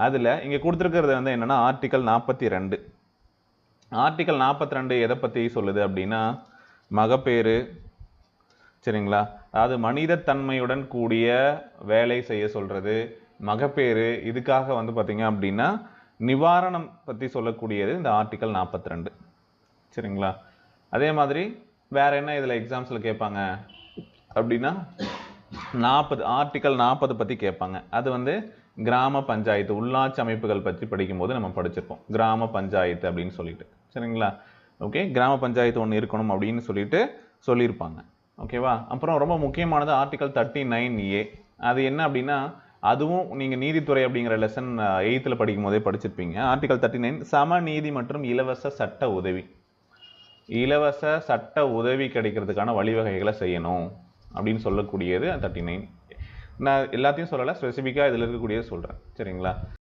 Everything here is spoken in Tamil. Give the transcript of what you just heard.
அதில் இங்கே கொடுத்துருக்கிறது வந்து என்னென்னா ஆர்டிக்கல் 42. ஆர்டிக்கல் 42 எதை பற்றி சொல்லுது அப்படின்னா மகப்பேறு, சரிங்களா, அதாவது மனிதத்தன்மையுடன் கூடிய வேலை செய்ய சொல்கிறது, மகப்பேறு, இதுக்காக வந்து பார்த்தீங்க அப்படின்னா நிவாரணம் பற்றி சொல்லக்கூடியது இந்த ஆர்டிக்கல் 42, சரிங்களா. அதே மாதிரி வேற என்ன இதில் எக்ஸாம்ஸில் கேட்பாங்க அப்படின்னா 40 ஆர்டிக்கல் 40 பற்றி கேட்பாங்க. அது வந்து கிராம பஞ்சாயத்து, உள்ளாட்சி அமைப்புகள் பற்றி படிக்கும்போது நம்ம படிச்சிருப்போம், கிராம பஞ்சாயத்து அப்படின்னு சொல்லிட்டு, சரிங்களா. ஓகே, கிராம பஞ்சாயத்து ஒன்று இருக்கணும் அப்படின்னு சொல்லிட்டு சொல்லியிருப்பாங்க, ஓகேவா. அப்புறம் ரொம்ப முக்கியமானது ஆர்டிக்கல் 39A. அது என்ன அப்படின்னா அதுவும் நீங்கள் நீதித்துறை அப்படிங்கிற லெசன் 8th படிக்கும் போதே படிச்சிருப்பீங்க. ஆர்டிக்கல் 39 சம நீதி மற்றும் இலவச சட்ட உதவி. இலவச சட்ட உதவி கிடைக்கிறதுக்கான வழிவகைகளை செய்யணும் அப்படின்னு சொல்லக்கூடியது 39. நான் எல்லாத்தையும் சொல்லலை, ஸ்பெசிஃபிக்காக இதில் இருக்கக்கூடியது சொல்கிறேன், சரிங்களா.